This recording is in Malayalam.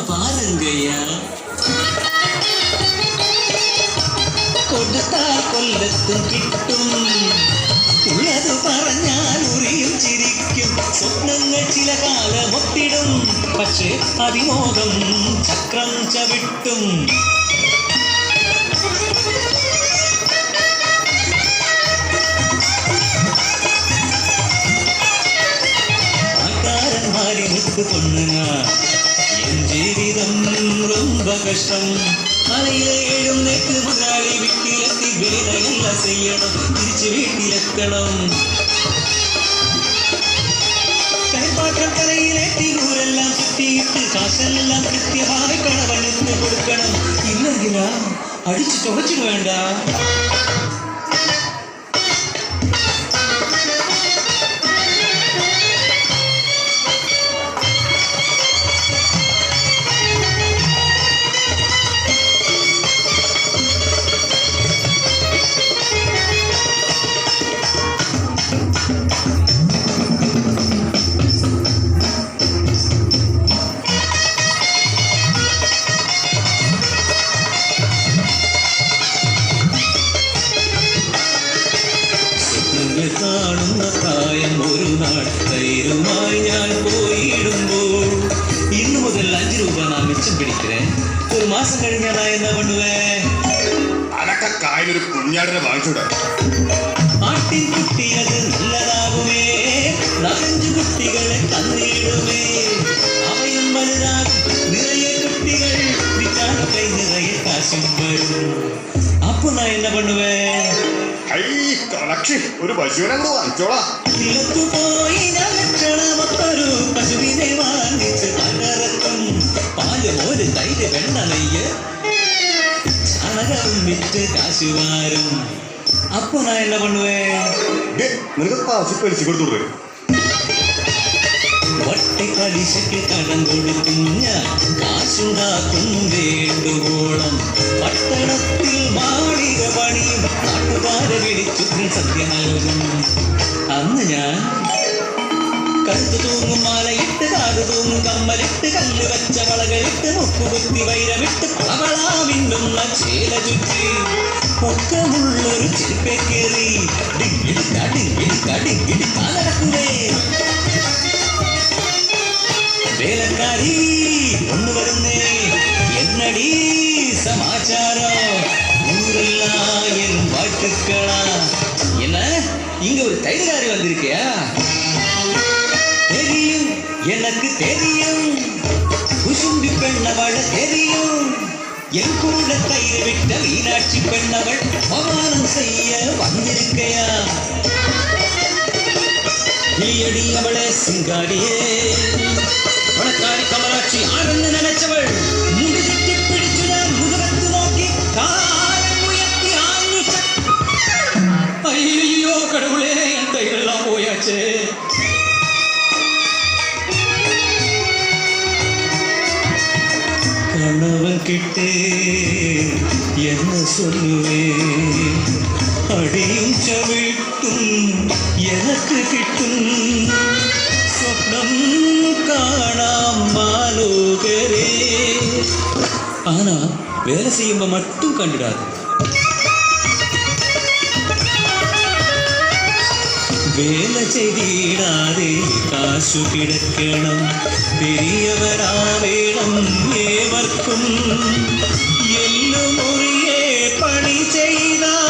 பாருங்கய்யா. കൊടുത്താൽ കൊല്ലത്തും കിട്ടും. ഉള്ളത് പറഞ്ഞാൽ ഉറിയും ചിരിക്കും. സ്വപ്നങ്ങൾ ചില കാലം ഒത്തിടും. പക്ഷേ അതിമോഹം ചക്രം ചവിട്ടും. ஆக்காரன்மாரி முத்து பொண்ணுனா என் ஜீவிதம் ரொம்ப கஷ்டம். காலையில எழுന്നേറ്റ് മുതലാളി വീട്ടിലെത്തി വേലയെല്ലാം ചെയ്യണം. തിരിച്ച് വീട്ടിലെത്തണം. കരിപ്പാക്കം കരയിലെത്തി ഊരെല്ലാം ചുറ്റിയിട്ട് കാശെല്ലാം കൃത്യമായി കണവനെന്ന് കൊടുക്കണം. ഇല്ലെങ്കിലാ അടിച്ചു ചുവച്ചിട്ട് വേണ്ട. കാണുന്ന പ്രായം ഒരു നാൾ തൈരുമായി ഞാൻ പോയിടുമ്പോൾ ഇന്നു മുതൽ 5 രൂപ ഞാൻ മിച്ചം പിടിக்கிறேன். ഒരു മാസം കഴിഞ്ഞാൽ ഞാൻ എന്താ പണ്ടുവേ? അതൊക്കെ കായൊരു കുഞ്ഞാടിനെ വാങ്ങിച്ചൂടെ? ആട്ടിൻ കുട്ടി അത് നല്ലതാകുമേ. 4-5 കുട്ടികളെ തന്നിടുമേ. അവയും വലുതാകും നിറയെ കുട്ടികൾ. വിറ്റാണ് കൈ നിറയെ കാശും വരും. അപ്പൊ ഞാൻ എന്താ പണ്ടുവേ? ഒരു പശുവിനെ വാങ്ങിച്ചോളാം. പോയി ഞാൻ ലക്ഷണമൊത്തൊരു പശുവിനെ വാങ്ങിച്ച് പലർക്കും പാല് മോര് തൈര് വെണ്ണ നെയ്യ് ചാണകം വിറ്റ് കാശുവാരും. അപ്പൊ ഞാൻ എന്താ പണ്ടുവേ? നിനക്ക് കാശ് പലിശ കൊടുത്തു. ഒറ്റപ്പലിശയ്ക്ക് കടം കൊടുക്കും ഞാൻ. കാശുണ്ടാക്കും വേണ്ടുവോളം. പട്ടണത്തിൽ മാളിക പണിയും നാട്ടുകാരെ വിളിച്ചു സത്യ നൽകും. അന്ന് ഞാൻ കഴുത്ത് തൂങ്ങും മാലയിട്ട് കാത് തൂങ്ങും കമ്മലിട്ട് കല്ല് വെച്ച വളകളിട്ട് മുക്കുകുത്തി വൈരമിട്ട് പളവളാമിന്നുന്ന ചേല ചുറ്റി പൊക്കമുള്ളൊരു ചെരുപ്പെ കയറി ഡിങ്കിടിക്കാ നടക്കുവേ. വേലക്കാരി ഒന്ന് വരുന്നേ. എന്നടി സമാചാരം? ஊரெல்லாம் என் வாழ்த்துக்களா. என்ன இங்க ஒரு தைடுகாரி வந்திருக்கியா? தெரியும், எனக்கு தெரியும். குசும்பி பெண்ணவள் தெரியும். என் கூட தயிர் விட்ட மீனாட்சி பெண்ணவள் அவமானம் செய்ய வந்திருக்கையா? நீயடி அவளே சிங்காரியே. பணக்காரி கமலாட்சி ஆடுன்னு நினைச்சவள் முதுகிட்டு பிடிச்சுதான் முதுகத்து நோக்கி காலம் உயர்த்தி ஆரம்பிச்ச. ஐயோ கடவுளே, என் கைகளெல்லாம் போயாச்சு. கணவன் கிட்டே என்ன சொல்லுவேன்? அடியும் சவிட்டும் எனக்கு கிட்டும். സ്വപ്നം കാണാം മാലോകരേ. ஆனா வேலை செய்யும்ப மட்டும் கண்டுடாது. வேலை செய்திடாதே காசு கிடக்கணும். பெரியவரா வேണം ഏവർക്കും. എല്ലും ഒരേ പണി ചെയ്താൽ